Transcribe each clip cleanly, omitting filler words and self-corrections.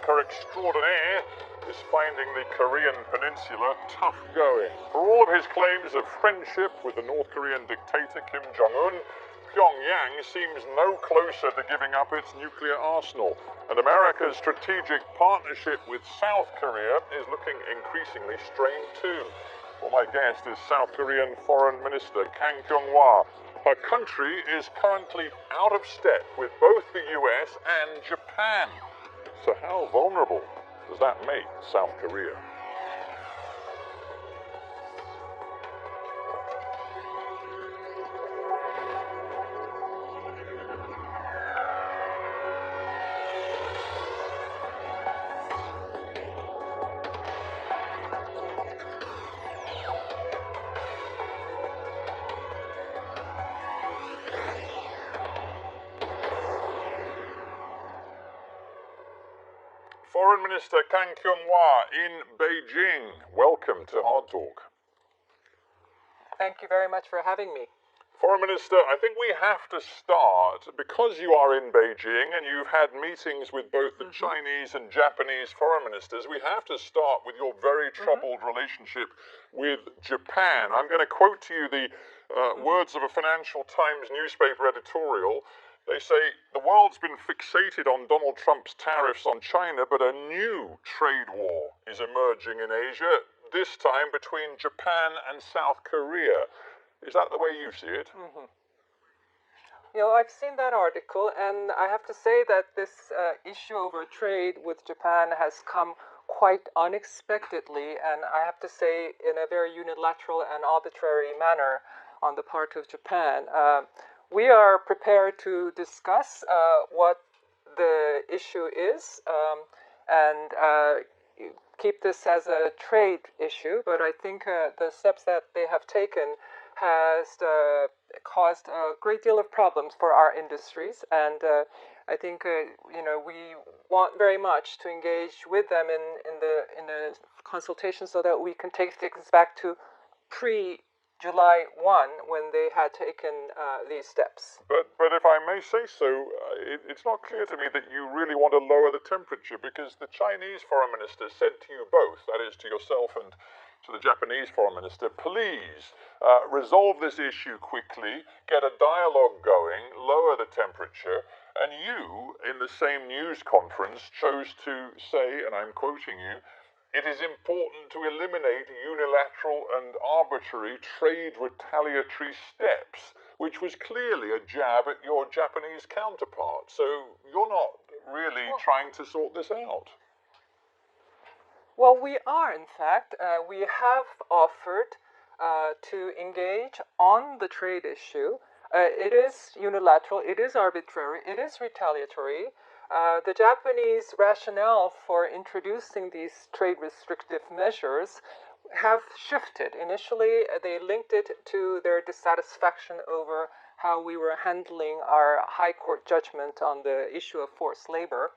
America extraordinaire is finding the Korean peninsula tough going. For all of his claims of friendship with the North Korean dictator Kim Jong-un, Pyongyang seems no closer to giving up its nuclear arsenal, and America's strategic partnership with South Korea is looking increasingly strained too. Well, my guest is South Korean Foreign Minister Kang Kyung-hwa. Her country is currently out of step with both the US and Japan. So how vulnerable does that make South Korea? Foreign Minister Kang Kyung-hwa in Beijing. Welcome to Hardtalk. Thank you very much for having me. Foreign Minister, I think we have to start, because you are in Beijing and you've had meetings with both the Chinese and Japanese foreign ministers, we have to start with your very troubled relationship with Japan. I'm going to quote to you the words of a Financial Times newspaper editorial. They say, the world's been fixated on Donald Trump's tariffs on China, but a new trade war is emerging in Asia, this time between Japan and South Korea. Is that the way you see it? You know, I've seen that article, and I have to say that this issue over trade with Japan has come quite unexpectedly, and I have to say in a very unilateral and arbitrary manner on the part of Japan. We are prepared to discuss what the issue is and keep this as a trade issue, but I think the steps that they have taken has caused a great deal of problems for our industries, and I think we want very much to engage with them in the consultation so that we can take things back to July 1, when they had taken these steps. But if I may say so, it's not clear to me that you really want to lower the temperature, because the Chinese foreign minister said to you both, that is to yourself and to the Japanese foreign minister, please resolve this issue quickly, get a dialogue going, lower the temperature, and you, in the same news conference, chose to say, and I'm quoting you, it is important to eliminate unilateral and arbitrary trade retaliatory steps, which was clearly a jab at your Japanese counterpart. So you're not really trying to sort this out. Well, we are, in fact. We have offered to engage on the trade issue. It is unilateral, it is arbitrary, it is retaliatory. The Japanese rationale for introducing these trade restrictive measures have shifted. Initially, they linked it to their dissatisfaction over how we were handling our high court judgment on the issue of forced labor.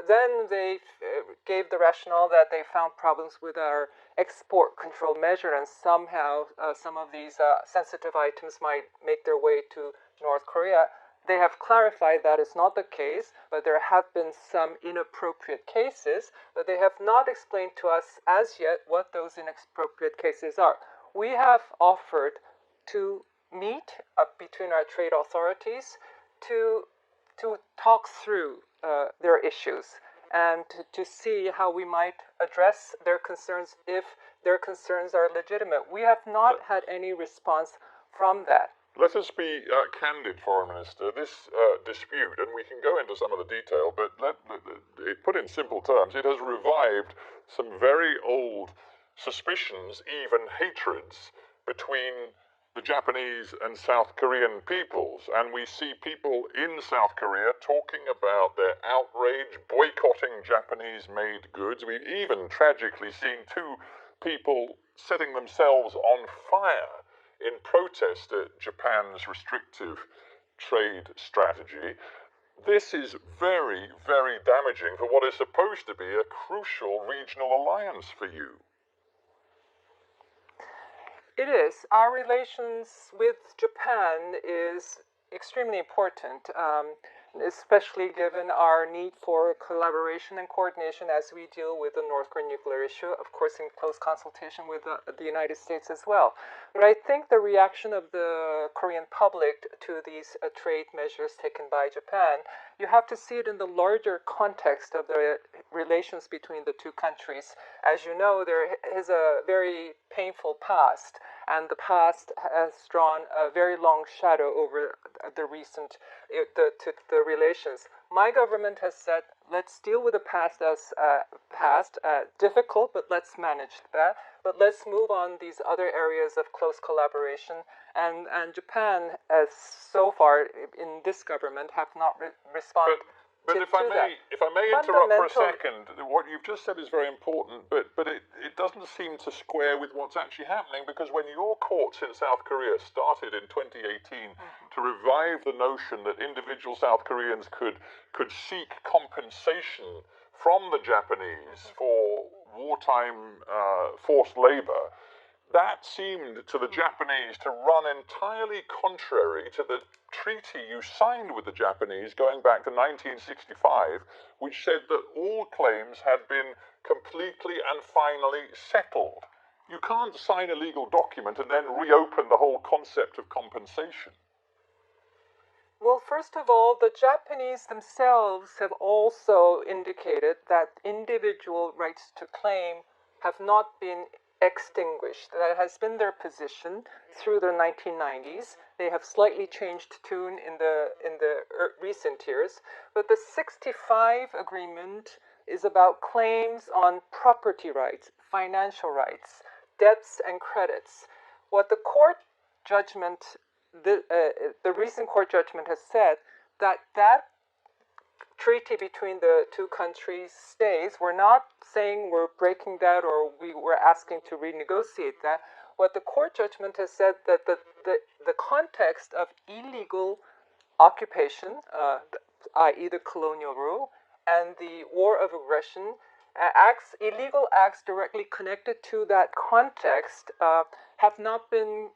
Then they gave the rationale that they found problems with our export control measure, and somehow some of these sensitive items might make their way to North Korea. They have clarified that is not the case, but there have been some inappropriate cases, but they have not explained to us as yet what those inappropriate cases are. We have offered to meet between our trade authorities to talk through their issues and to see how we might address their concerns if their concerns are legitimate. We have not had any response from that. Let us be candid, Foreign Minister. This dispute, and we can go into some of the detail, but put in simple terms, it has revived some very old suspicions, even hatreds, between the Japanese and South Korean peoples. And we see people in South Korea talking about their outrage, boycotting Japanese-made goods. We've even tragically seen two people setting themselves on fire in protest at Japan's restrictive trade strategy. This is very, very damaging for what is supposed to be a crucial regional alliance for you. It is. Our relations with Japan is extremely important. especially given our need for collaboration and coordination as we deal with the North Korean nuclear issue, of course in close consultation with the United States as well. But I think the reaction of the Korean public to these trade measures taken by Japan, you have to see it in the larger context of the relations between the two countries. As you know, there is a very painful past, and the past has drawn a very long shadow over the recent the relations. My government has said, let's deal with the past as difficult, but let's manage that. But let's move on these other areas of close collaboration. And Japan, as so far in this government, have not responded. But if I may interrupt for a second, what you've just said is very important, but it doesn't seem to square with what's actually happening, because when your courts in South Korea started in 2018 to revive the notion that individual South Koreans could seek compensation from the Japanese for wartime forced labor, that seemed to the Japanese to run entirely contrary to the treaty you signed with the Japanese going back to 1965, which said that all claims had been completely and finally settled. You can't sign a legal document and then reopen the whole concept of compensation. Well, first of all, the Japanese themselves have also indicated that individual rights to claim have not been extinguished. That has been their position through the 1990s. They have slightly changed tune in the recent years, but the 65 agreement is about claims on property rights, financial rights, debts and credits. What the court judgment, the recent court judgment has said that treaty between the two countries stays. We're not saying we're breaking that or we were asking to renegotiate that. What the court judgment has said that the context of illegal occupation, i.e. the colonial rule, and the war of aggression, illegal acts directly connected to that context have not been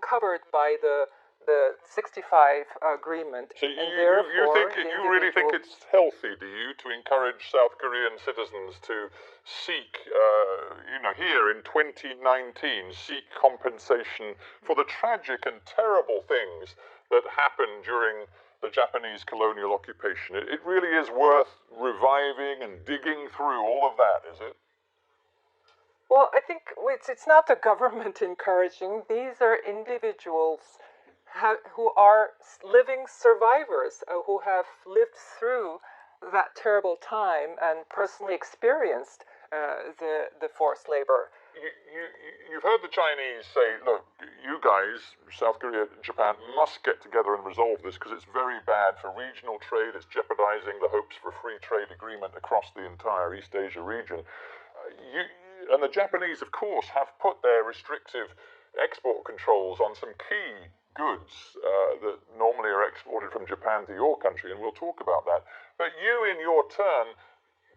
covered by the 65 agreement. So you really think it's healthy, do you, to encourage South Korean citizens to seek, here in 2019, seek compensation for the tragic and terrible things that happened during the Japanese colonial occupation? It really is worth reviving and digging through all of that, is it? Well, I think it's not the government encouraging. These are individuals who are living survivors, who have lived through that terrible time and personally experienced the forced labor. You've heard the Chinese say, look, you guys, South Korea, Japan, must get together and resolve this because it's very bad for regional trade. It's jeopardizing the hopes for a free trade agreement across the entire East Asia region. And the Japanese, of course, have put their restrictive export controls on some key goods that normally are exported from Japan to your country, and we'll talk about that. But you, in your turn,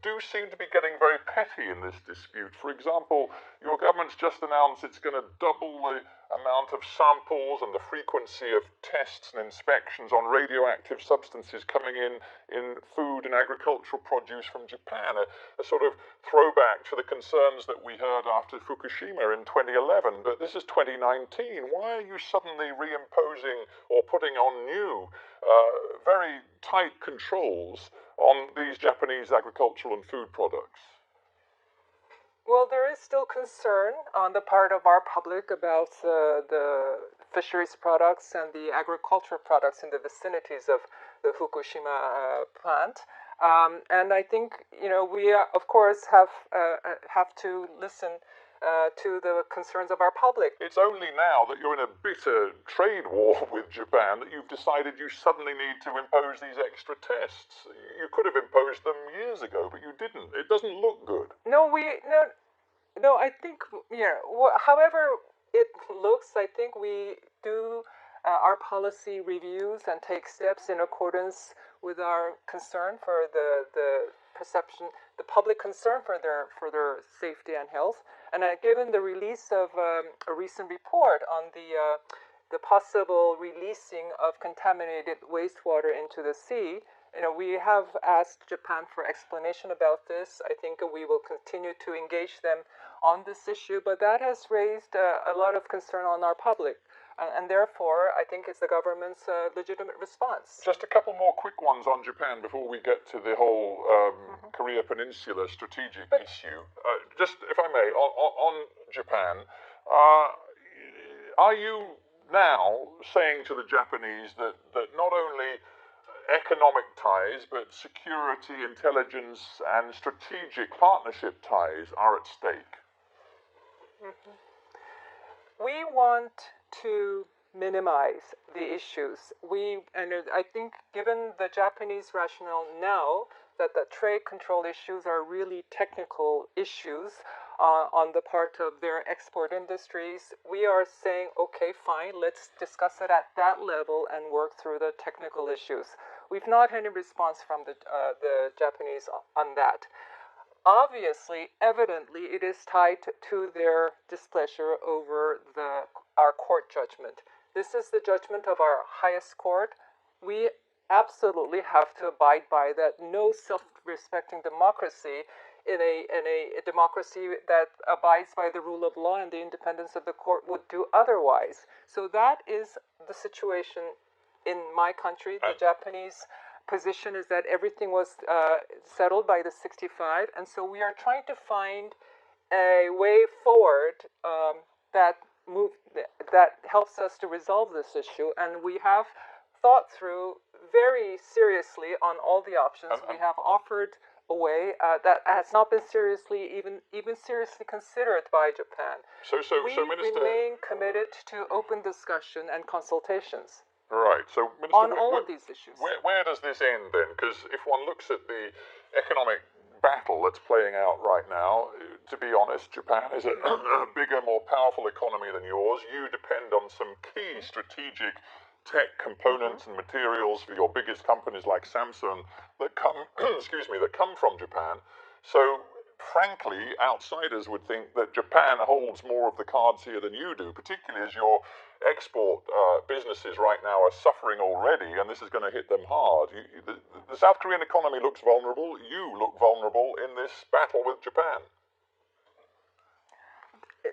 do seem to be getting very petty in this dispute. For example, your government's just announced it's going to double the amount of samples and the frequency of tests and inspections on radioactive substances coming in food and agricultural produce from Japan, a sort of throwback to the concerns that we heard after Fukushima in 2011. But this is 2019. Why are you suddenly reimposing or putting on new, very tight controls on these Japanese agricultural and food products? Well, there is still concern on the part of our public about the fisheries products and the agricultural products in the vicinities of the Fukushima plant. And I think, we of course have to listen to the concerns of our public. It's only now that you're in a bitter trade war with Japan that you've decided you suddenly need to impose these extra tests. You could have imposed them years ago, but you didn't. It doesn't look good. No, I think, however it looks, I think we do our policy reviews and take steps in accordance with our concern for the perception, the public concern for their safety and health. And given the release of a recent report on the the possible releasing of contaminated wastewater into the sea. We have asked Japan for explanation about this. I think we will continue to engage them on this issue, but that has raised a lot of concern on our public. And therefore, I think it's the government's legitimate response. Just a couple more quick ones on Japan before we get to the whole Korea Peninsula strategic issue. Just, if I may, on Japan, are you now saying to the Japanese that not only economic ties, but security, intelligence, and strategic partnership ties are at stake? We want to minimize the issues. And I think given the Japanese rationale now that the trade control issues are really technical issues on the part of their export industries, we are saying, okay, fine, let's discuss it at that level and work through the technical issues. We've not had any response from the Japanese on that. Obviously, evidently, it is tied to their displeasure over our court judgment. This is the judgment of our highest court. We absolutely have to abide by that. No self-respecting democracy in a democracy that abides by the rule of law and the independence of the court would do otherwise. So that is the situation in my country. The Japanese position is that everything was settled by the 65, and so we are trying to find a way forward that helps us to resolve this issue, and we have thought through very seriously on all the options. We have offered a way that has not been even seriously considered by Japan. So Minister, remain committed to open discussion and consultations. Right. So, Minister, on all of these issues. Where does this end then? Because if one looks at the economic battle that's playing out right now, to be honest, Japan is a bigger, more powerful economy than yours. You depend on some key strategic tech components and materials for your biggest companies like Samsung that come, that come from Japan. So, frankly, outsiders would think that Japan holds more of the cards here than you do, particularly as your export businesses right now are suffering already, and this is going to hit them hard. The South Korean economy looks vulnerable. You look vulnerable in this battle with Japan.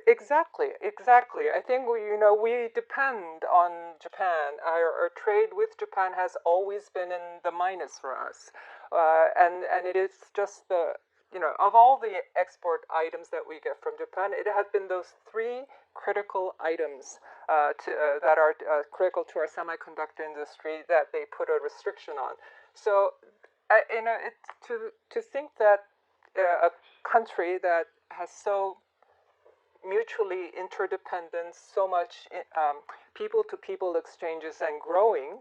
Exactly. I think we depend on Japan. Our trade with Japan has always been in the minus for us, and it is just of all the export items that we get from Japan, it has been those three critical items that are critical to our semiconductor industry that they put a restriction on. So, to think that a country that has so mutually interdependent, so much people-to-people exchanges and growing,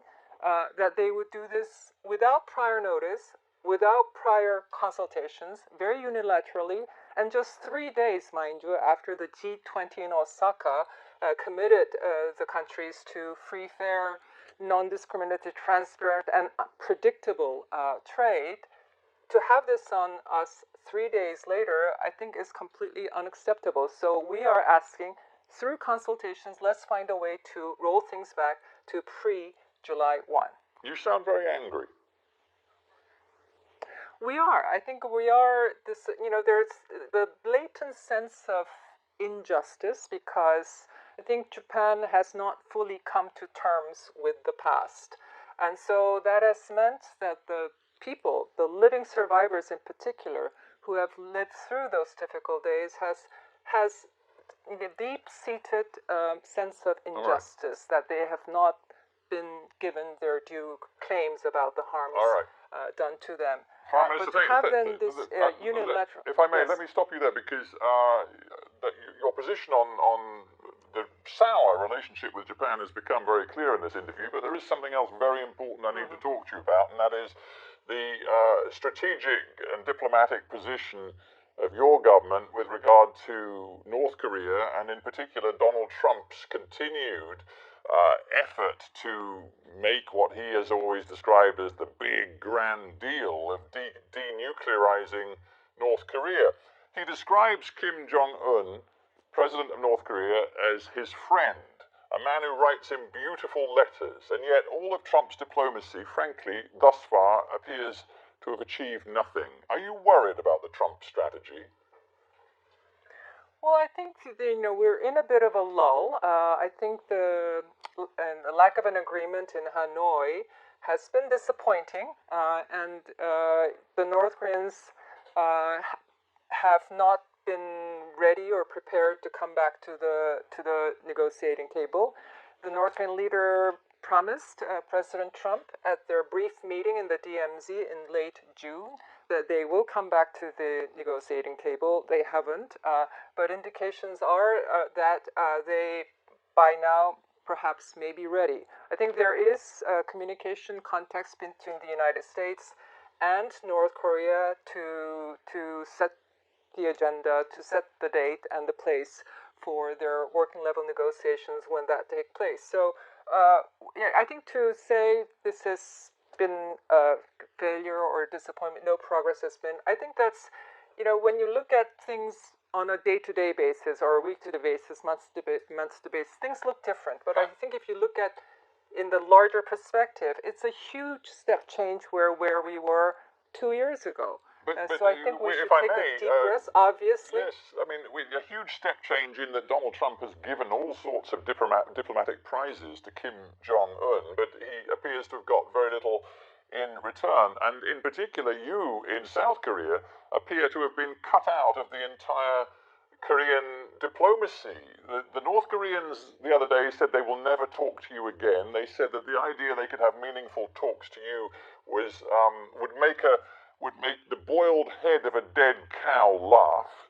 that they would do this without prior notice, without prior consultations, very unilaterally, and just 3 days, mind you, after the G20 in Osaka committed the countries to free, fair, non-discriminatory, transparent, and predictable trade, to have this on us 3 days later, I think is completely unacceptable. So we are asking, through consultations, let's find a way to roll things back to pre-July 1. You sound very angry. We are. I think we are. There's the blatant sense of injustice because I think Japan has not fully come to terms with the past. And so that has meant that the people, the living survivors in particular, who have lived through those difficult days, has a deep-seated sense of injustice, that they have not been given their due claims about the harms done to them. But to have then this unilateral... If I may, let me stop you there, because your position on the sour relationship with Japan has become very clear in this interview, but there is something else very important I need to talk to you about, and that is the strategic and diplomatic position of your government with regard to North Korea, and in particular Donald Trump's continued effort to make what he has always described as the big grand deal of denuclearizing North Korea. He describes Kim Jong-un, President of North Korea, as his friend, a man who writes him beautiful letters, and yet all of Trump's diplomacy, frankly, thus far appears to have achieved nothing. Are you worried about the Trump strategy? Well, I think we're in a bit of a lull. I think the lack of an agreement in Hanoi has been disappointing, and the North Koreans have not been ready or prepared to come back to the negotiating table. The North Korean leader promised President Trump at their brief meeting in the DMZ in late June that they will come back to the negotiating table. They haven't, but indications are that they by now perhaps may be ready. I think there is communication context between the United States and North Korea to set the agenda, to set the date and the place for their working level negotiations when that take place. So yeah, I think to say this has been a failure or disappointment, no progress has been, I think that's, when you look at things on a day-to-day basis or a week-to-day basis, month-to basis, things look different. But I think if you look at in the larger perspective, it's a huge step change where we were 2 years ago. But so I think we should take a deep breath, obviously. Yes, I mean, a huge step change in that Donald Trump has given all sorts of diplomatic prizes to Kim Jong-un, but he appears to have got very little in return. And in particular, you in South Korea appear to have been cut out of the entire Korean diplomacy. The North Koreans the other day said they will never talk to you again. They said that the idea they could have meaningful talks to you was would make the boiled head of a dead cow laugh.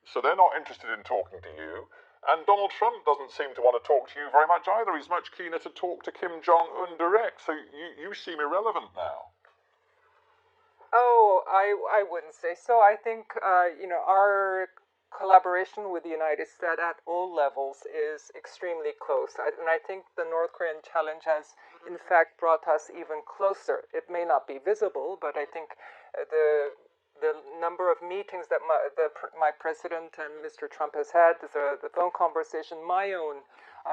So they're not interested in talking to you. And Donald Trump doesn't seem to want to talk to you very much either. He's much keener to talk to Kim Jong-un direct. So you seem irrelevant now. Oh, I wouldn't say so. I think, our collaboration with the United States at all levels is extremely close. And I think the North Korean challenge has, in fact, brought us even closer. It may not be visible, but I think the number of meetings that my president and Mr. Trump has had, the phone conversation, my own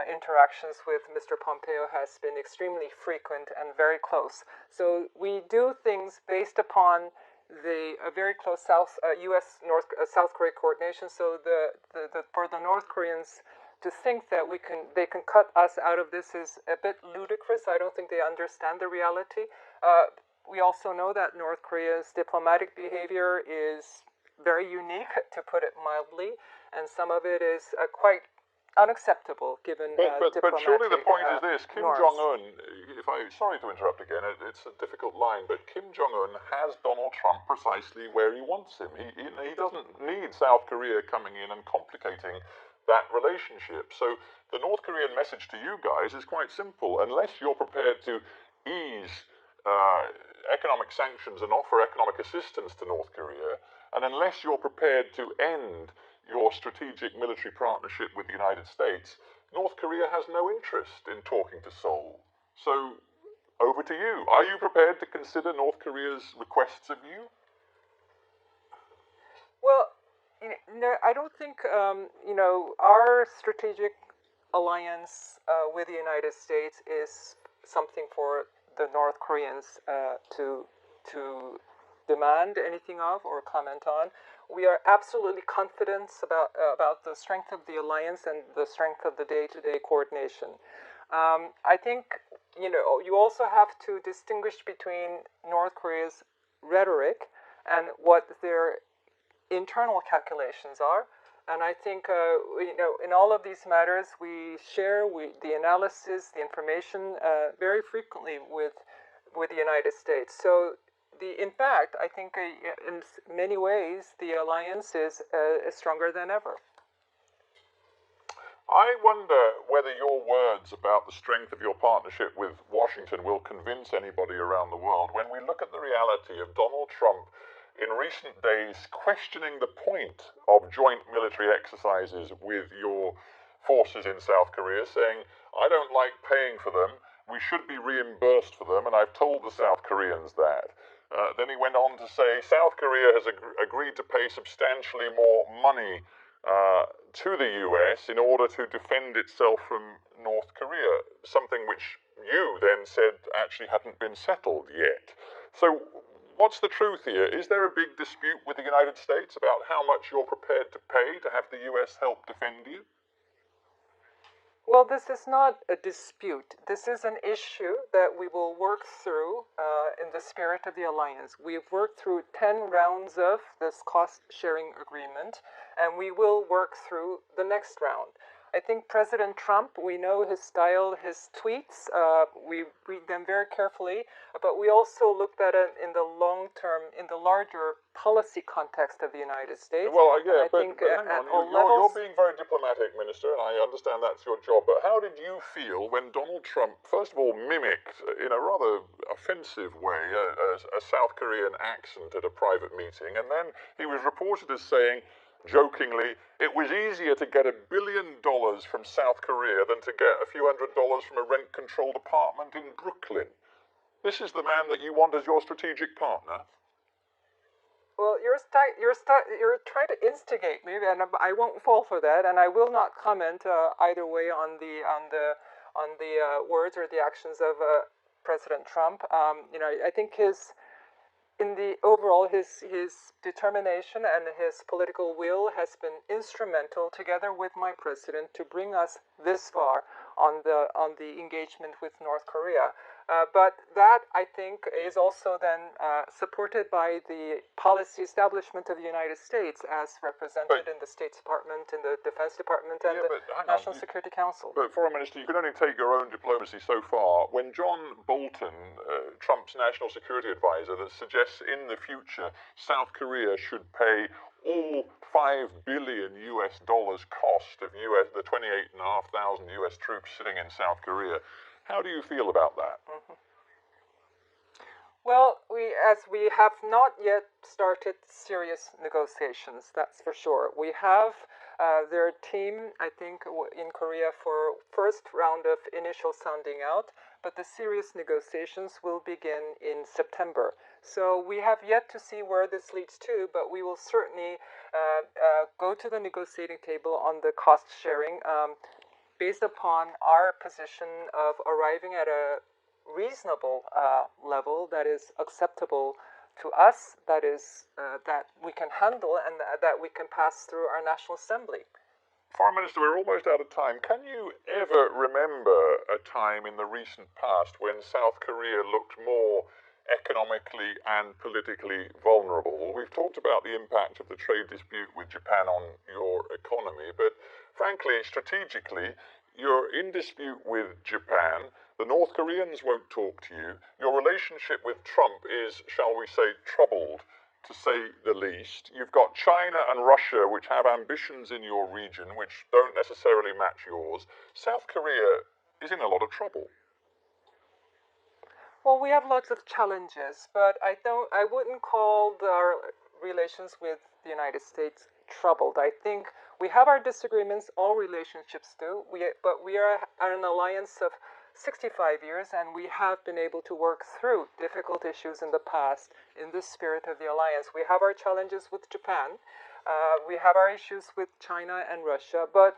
interactions with Mr. Pompeo has been extremely frequent and very close. So we do things based upon a very close U.S. South Korea coordination. So for the North Koreans to think that they can cut us out of this is a bit ludicrous. I don't think they understand the reality. We also know that North Korea's diplomatic behavior is very unique, to put it mildly, and some of it is quite unacceptable given diplomatic But surely the point is this: Kim norms. Jong-un. Sorry to interrupt again. It's a difficult line, but Kim Jong-un has Donald Trump precisely where he wants him. He doesn't need South Korea coming in and complicating that relationship. So the North Korean message to you guys is quite simple: unless you're prepared to ease economic sanctions and offer economic assistance to North Korea, and unless you're prepared to end your strategic military partnership with the United States, North Korea has no interest in talking to Seoul. So, over to you. Are you prepared to consider North Korea's requests of you? Well, no, I don't think, our strategic alliance with the United States is something for the North Koreans to demand anything of or comment on. We are absolutely confident about the strength of the alliance and the strength of the day-to-day coordination. I think, you also have to distinguish between North Korea's rhetoric and what their internal calculations are. And I think, in all of these matters, we share the analysis, the information very frequently with the United States. So, in fact, I think in many ways, the alliance is stronger than ever. I wonder whether your words about the strength of your partnership with Washington will convince anybody around the world when we look at the reality of Donald Trump in recent days questioning the point of joint military exercises with your forces in South Korea, saying, I don't like paying for them, we should be reimbursed for them, and I've told the South Koreans that. Then he went on to say, South Korea has agreed to pay substantially more money to the US in order to defend itself from North Korea, something which you then said actually hadn't been settled yet. So what's the truth here? Is there a big dispute with the United States about how much you're prepared to pay to have the US help defend you? Well, this is not a dispute. This is an issue that we will work through in the spirit of the alliance. We've worked through 10 rounds of this cost-sharing agreement, and we will work through the next round. I think President Trump, we know his style, his tweets, we read them very carefully, but we also looked at it in the long term, in the larger policy context of the United States. Well, yeah, but hang on, you're being very diplomatic, Minister, and I understand that's your job, but how did you feel when Donald Trump, first of all, mimicked, in a rather offensive way, a South Korean accent at a private meeting, and then he was reported as saying, jokingly, it was easier to get $1 billion from South Korea than to get a few $100s from a rent-controlled apartment in Brooklyn. This is the man that you want as your strategic partner. Well, you're trying to instigate me, and I won't fall for that, and I will not comment either way on the words or the actions of President Trump. I think his determination and his political will has been instrumental, together with my president, to bring us this far on the engagement with North Korea. But that, I think, is also then supported by the policy establishment of the United States as represented in the State Department, in the Defense Department, and the National Security Council. But, Foreign Minister, you can only take your own diplomacy so far. When John Bolton, Trump's national security advisor, that suggests in the future South Korea should pay all $5 billion cost of the 28,500 US troops sitting in South Korea, how do you feel about that? Mm-hmm. Well, as we have not yet started serious negotiations, that's for sure. We have their team, I think, in Korea for first round of initial sounding out, but the serious negotiations will begin in September. So we have yet to see where this leads to, but we will certainly go to the negotiating table on the cost sharing based upon our position of arriving at a reasonable level that is acceptable to us, that we can handle, and that we can pass through our National Assembly. Foreign Minister, we're almost out of time. Can you ever remember a time in the recent past when South Korea looked more economically and politically vulnerable? We've talked about the impact of the trade dispute with Japan on your economy, but frankly, strategically, you're in dispute with Japan. The North Koreans won't talk to you. Your relationship with Trump is, shall we say, troubled, to say the least. You've got China and Russia, which have ambitions in your region which don't necessarily match yours. South Korea is in a lot of trouble. Well, we have lots of challenges, but I wouldn't call our relations with the United States troubled. I think we have our disagreements, all relationships do, but we are an alliance of 65 years, and we have been able to work through difficult issues in the past in the spirit of the alliance. We have our challenges with Japan, we have our issues with China and Russia, but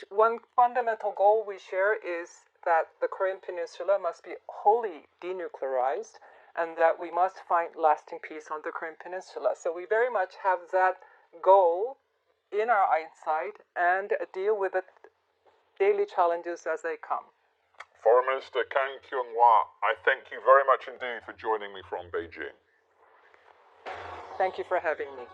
one fundamental goal we share is that the Korean Peninsula must be wholly denuclearized, and that we must find lasting peace on the Korean Peninsula. So we very much have that goal in our eyesight and deal with the daily challenges as they come. Foreign Minister Kang Kyung-hwa, I thank you very much indeed for joining me from Beijing. Thank you for having me.